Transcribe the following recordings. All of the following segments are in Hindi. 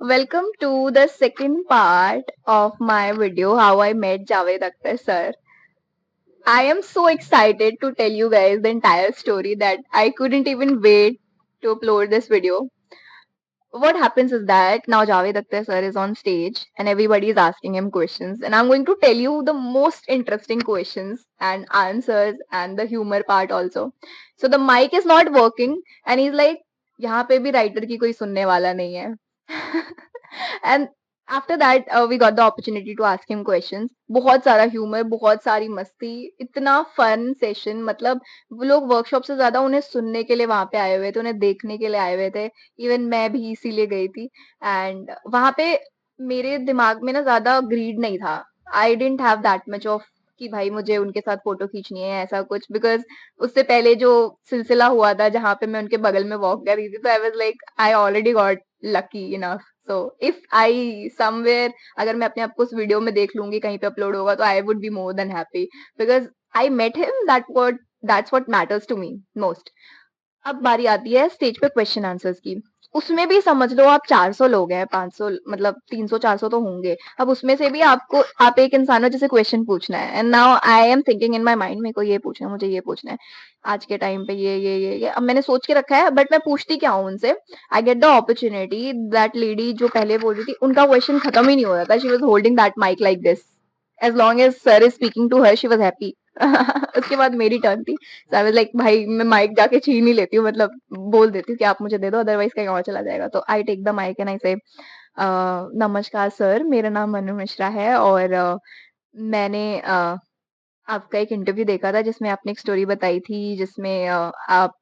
Welcome to the second part of my video, How I Met Javed Akhtar Sir. I am so excited to tell you guys the entire story that I couldn't even wait to upload this video. What happens is that now Javed Akhtar Sir is on stage and everybody is asking him questions, and I'm going to tell you the most interesting questions and answers and the humor part also. So the mic is not working and he's like, यहाँ पे भी राइटर की कोई सुनने वाला नहीं है. And after that we got the opportunity to ask him questions. बहुत सारा humor, बहुत सारी मस्ती, इतना fun session. मतलब वो लोग वर्कशॉप से ज्यादा उन्हें सुनने के लिए वहां पे आए हुए थे, उन्हें देखने के लिए आए हुए थे. इवन मैं भी इसीलिए गई थी. एंड वहां पे मेरे दिमाग में ना ज्यादा ग्रीड नहीं था. I don't have that much of कि भाई मुझे उनके साथ फोटो खींचनी है ऐसा कुछ, बिकॉज उससे पहले जो सिलसिला हुआ था जहाँ पे मैं उनके बगल में वॉक कर रही थी, तो आई was like I already got lucky enough. So if I somewhere, अगर मैं अपने आप को उस वीडियो में देख लूंगी कहीं पे अपलोड होगा, तो I would be more than happy, because I met him. That's what matters to me most. अब बारी आती है स्टेज पे क्वेश्चन आंसर्स की. उसमें भी समझ लो आप 400 लोग हैं, 500 मतलब 300 400 तो होंगे. अब उसमें से भी आप एक इंसान हो जिसे क्वेश्चन पूछना है, and now I am thinking in my mind, मेरे को ये पूछना है, मुझे ये पूछना है आज के टाइम पे, ये अब मैंने सोच के रखा है, बट मैं पूछती क्या हूँ उनसे. I get the opportunity. That lady जो पहले बोल रही थी, उनका क्वेश्चन खत्म ही नहीं हो रहा था. She was holding that mic like this. As long as sir is speaking to her, she was happy. उसके बाद मेरी टर्न थी. सो आई वाज लाइक, भाई मैं माइक जाके छीन ही लेती हूँ, मतलब बोल देती हूँ कि आप मुझे दे दो, अदरवाइज कहीं और चला जाएगा. तो I take the mic and I say, नमस्कार सर, मेरा नाम मनु मिश्रा है, और मैंने आपका एक इंटरव्यू देखा था जिसमें आपने एक स्टोरी बताई थी, जिसमें आप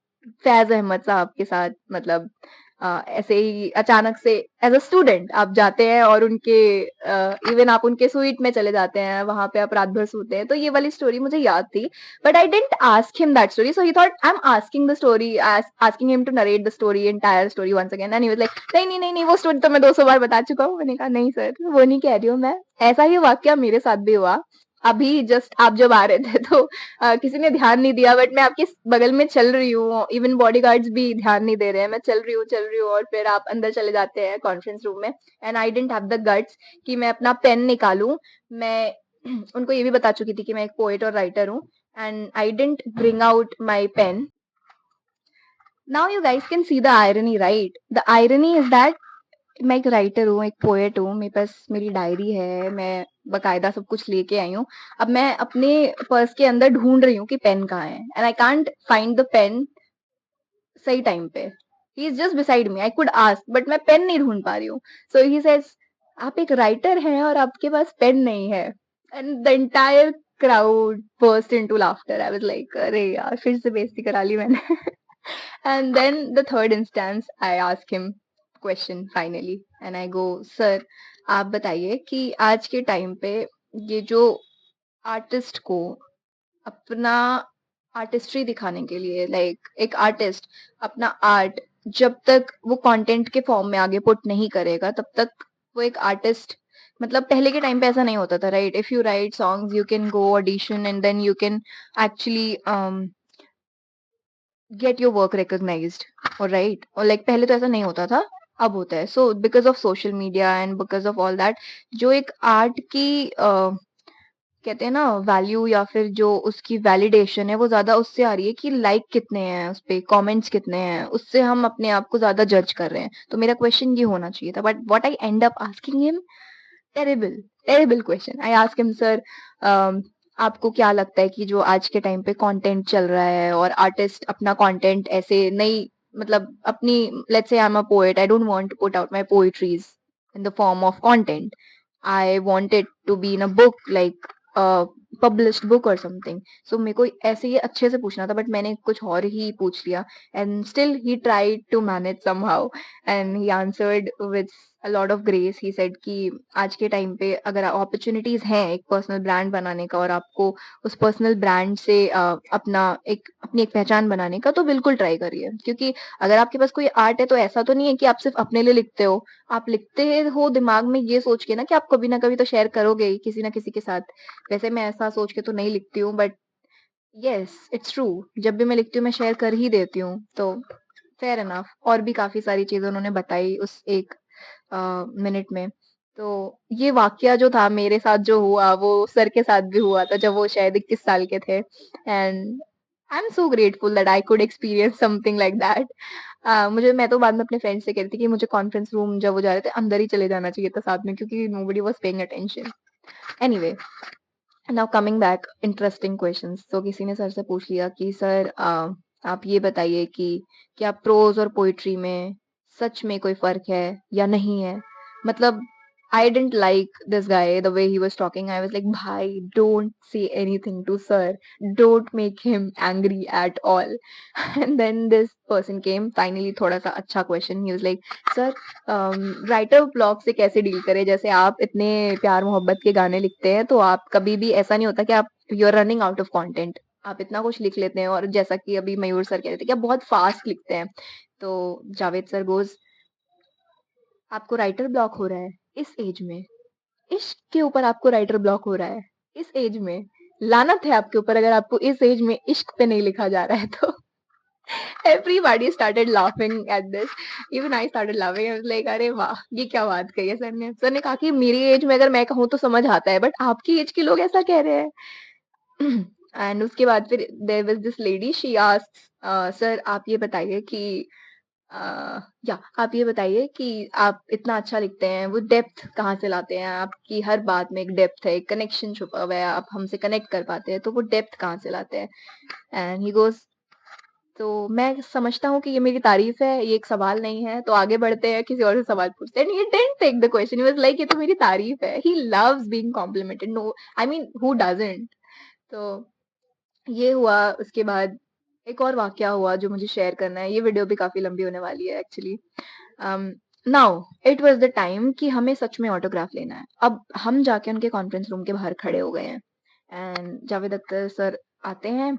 फैज अहमद साहब के साथ, मतलब ऐसे ही अचानक से एज अ स्टूडेंट आप जाते हैं और उनके इवन आप उनके स्वीट में चले जाते हैं, वहां पे आप रात भर सोते हैं. तो ये वाली स्टोरी मुझे याद थी, but I didn't ask him that story. So he thought I am asking the story, asking him to narrate the story, entire story once again. And he was like, नहीं नहीं नहीं नहीं, वो स्टोरी तो मैं 200 बार बता चुका हूँ. मैंने कहा, नहीं सर, वो नहीं कह रही हूँ मैं. ऐसा ही वाकया मेरे साथ भी हुआ. अभी जस्ट आप जब आ रहे थे तो किसी ने ध्यान नहीं दिया, बट मैं आपके बगल में चल रही हूँ, इवन बॉडीगार्ड्स भी ध्यान नहीं दे रहे हैं, मैं चल रही हूँ, और फिर आप अंदर चले जाते हैं कॉन्फ्रेंस रूम में. And I don't have the guts कि मैं अपना पेन निकालूं. मैं उनको ये भी बता चुकी थी कि मैं एक पोएट और राइटर हूँ, and I didn't bring out my pen. Now you guys can see the irony, right? The irony is that मैं एक राइटर हूँ, एक पोएट हूँ, मेरे पास मेरी डायरी है, मैं बकायदा सब कुछ लेके आई हूँ. अब मैं अपने पर्स के अंदर ढूंढ रही हूँ कि पेन कहाँ है, and I can't find the pen सही टाइम पे. He is just beside me, I could ask, but मैं पेन नहीं ढूंढ पा रही हूँ. सो ही सेज, आप एक राइटर हैं और आपके पास पेन नहीं है. And the entire crowd burst into laughter. I was like, अरे यार, फिर से बेइज्जती करा ली मैंने. And then the third instance, I ask him question finally, and I go, sir, आप बताइए कि आज के टाइम पे ये जो आर्टिस्ट को अपना आर्टिस्ट्री दिखाने के लिए, लाइक एक आर्टिस्ट अपना आर्ट जब तक वो कंटेंट के फॉर्म में आगे पुट नहीं करेगा, तब तक वो एक आर्टिस्ट. मतलब पहले के टाइम पे ऐसा नहीं होता था, right? If you write songs you can go audition and then you can actually get your work recognised, और राइट, और लाइक पहले तो ऐसा नहीं होता था, अब होता है. So because of social media and because of all that, जो एक आर्ट की कहते हैं ना वैल्यू, या फिर जो उसकी वैलिडेशन है, वो ज्यादा उससे आ रही है कि लाइक कितने हैं उस पे, कमेंट्स कितने हैं, उससे हम अपने आप को ज्यादा जज कर रहे हैं. तो मेरा क्वेश्चन ये होना चाहिए था, but what I and up asking him, terrible terrible question. I ask him, sir, आपको क्या लगता है कि जो आज के टाइम पे कंटेंट चल रहा है और आर्टिस्ट अपना कंटेंट ऐसे नहीं, मतलब अपनी, let's say I am a poet, I don't want to put out my poetries in the form of content. I want it to be in a book, like a published book or something. So मेरे को ऐसे ही अच्छे से पूछना था, बट मैंने कुछ और ही पूछ लिया. And still he tried to manage somehow, and he answered with a lot of grace. He said कि आज के टाइम पे अगर अपॉर्चुनिटीज हैं एक पर्सनल ब्रांड बनाने का, और आपको उस पर्सनल ब्रांड से अपनी एक पहचान बनाने का, तो बिल्कुल ट्राई करिए. क्योंकि अगर आपके पास कोई आर्ट है, तो ऐसा तो नहीं है कि आप सिर्फ अपने लिए लिखते हो. आप लिखते हो दिमाग में ये सोच के ना कि आप कभी ना कभी तो शेयर करोगे ही किसी ना किसी के साथ. वैसे मैं ऐसा सोच के तो नहीं लिखती हूँ, बट यस, इट्स ट्रू, जब भी मैं लिखती हूँ मैं शेयर कर ही देती हूँ. तो फेयर इनफ. और भी काफी सारी चीजें उन्होंने बताई उस एक मिनट में। तो ये वाकया जो था मेरे साथ जो हुआ वो सर के साथ भी हुआ था जब वो शायद 21 साल के थे। And I am so grateful that I could experience something like that. मैं तो बाद में अपने फ्रेंड से कह रही थी कि मुझे कॉन्फ्रेंस रूम जब वो जा रहे थे अंदर ही चले जाना चाहिए था साथ में, क्योंकि nobody was paying attention. Anyway, now coming back, interesting questions. तो किसी ने सर से पूछ लिया कि सर आप ये बताइए कि क्या प्रोज और पोइट्री में सच में कोई फर्क है या नहीं है। मतलब I didn't like this guy the way he was talking. I was like भाई don't say anything to sir, don't make him angry at all. And then this person came finally, थोड़ा सा अच्छा question. He was like sir, writer block से कैसे डील करें। जैसे आप इतने प्यार मोहब्बत के गाने लिखते हैं तो आप कभी भी ऐसा नहीं होता कि आप you are running out of content, आप इतना कुछ लिख लेते हैं। और जैसा कि अभी मयूर सर कह रहे थे कि आप बहुत फास्ट लिखते हैं। तो जावेद सर गोज, आपको राइटर ब्लॉक हो रहा है इस एज में, इश्क के ऊपर आपको राइटर ब्लॉक हो रहा है इस एज में। लानत है आपके ऊपर अगर आपको इस एज में इश्क पे नहीं लिखा जा रहा है तो। Everybody started laughing at this. Even I started laughing. I was like, अरे वाह, ये क्या बात कही है सर ने। सर ने कहा कि मेरी एज में अगर मैं कहूँ तो समझ आता है, बट आपकी एज के लोग ऐसा कह रहे हैं। एंड उसके बाद फिर there was this lady, she asked sir आप ये बताइए कि या आप ये बताइए कि आप इतना अच्छा लिखते हैं, वो डेप्थ कहाँ से लाते हैं। आपकी हर बात में एक डेप्थ है, एक कनेक्शन छुपा हुआ है, आप हमसे कनेक्ट कर पाते हैं, तो वो डेप्थ कहाँ से लाते हैं। एंड ही गोज, तो मैं समझता हूँ कि ये मेरी तारीफ है, ये एक सवाल नहीं है। तो आगे बढ़ते हैं, किसी और से सवाल पूछते हैं। And he didn't take the question, he was like ये तो मेरी तारीफ है। He loves being complimented. No, I mean who doesn't. तो ये हुआ। उसके बाद एक और वाकया हुआ जो मुझे शेयर करना है। ये वीडियो भी काफी लंबी होने वाली है actually. Now it was the time कि हमें सच में ऑटोग्राफ लेना है। अब हम जाके उनके कॉन्फ्रेंस रूम के बाहर खड़े हो गए हैं। एंड जावेद अख्तर सर आते हैं।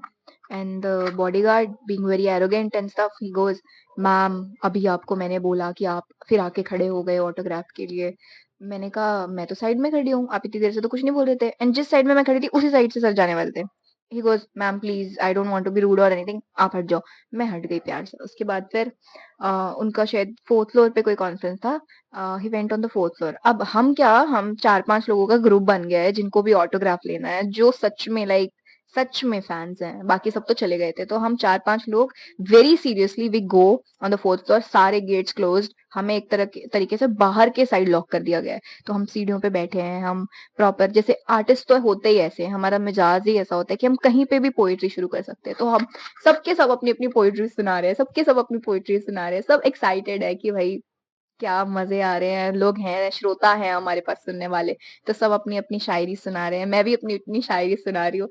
And the bodyguard being very arrogant and stuff, he goes, ma'am अभी आपको मैंने बोला कि आप फिर आके खड़े हो गए ऑटोग्राफ के लिए। मैंने कहा मैं तो साइड में खड़ी हूँ, आप इतनी देर से तो कुछ नहीं बोल रहे थे। एंड जिस साइड में मैं खड़ी थी उसी साइड से सर जाने वाले थे। He goes, ma'am please, I don't want to be rude और एनीथिंग, आप हट जाओ। मैं हट गई प्यार से। उसके बाद फिर उनका शायद फोर्थ फ्लोर पे कोई कॉन्फ्रेंस था। He went on the fourth floor. अब हम 4-5 लोगों का ग्रुप बन गया है जिनको भी ऑटोग्राफ लेना है, जो सच में लाइक सच में फैंस हैं। बाकी सब तो चले गए थे। तो हम 4-5 लोग very seriously we go on the fourth floor. सारे गेट्स क्लोज्ड, हमें एक तरह के तरीके से बाहर के साइड लॉक कर दिया गया है। तो हम सीढ़ियों पे बैठे हैं। हम प्रॉपर, जैसे आर्टिस्ट तो होते ही ऐसे हैं, हमारा मिजाज ही ऐसा होता है कि हम कहीं पे भी पोएट्री शुरू कर सकते हैं। तो हम सबके सब अपनी अपनी पोएट्री सुना रहे हैं, सबके सब अपनी पोएट्री सुना रहे हैं। सब एक्साइटेड है कि भाई क्या मजे आ रहे हैं, लोग हैं, श्रोता हैं हमारे पास सुनने वाले। तो सब अपनी अपनी शायरी सुना रहे हैं, मैं भी अपनी अपनी शायरी सुना रही हूँ।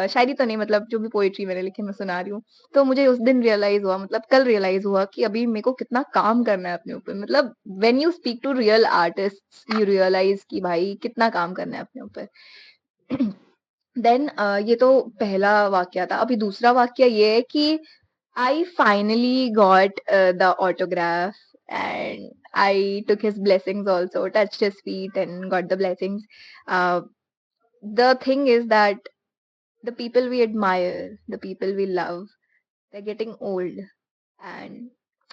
शायरी तो नहीं, मतलब जो भी पोएट्री मैंने लिखी मैं सुना रही हूँ। तो मुझे उस दिन रियलाइज हुआ, मतलब कल रियलाइज हुआ कि अभी मेरे को कितना काम करना है अपने ऊपर। मतलब when you speak to real artist you realise कि भाई कितना काम करना है अपने ऊपर। देन ये तो पहला वाक्य था। अभी दूसरा वाक्य ये है कि I finally got the autograph, and I took his blessings also, touched his feet and got the blessings. Uh, the thing is that the people we admire, the people we love, they're getting old, and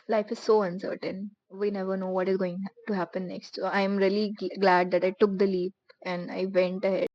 life is so uncertain. We never know what is going to happen next. So I'm really glad that I took the leap and I went ahead.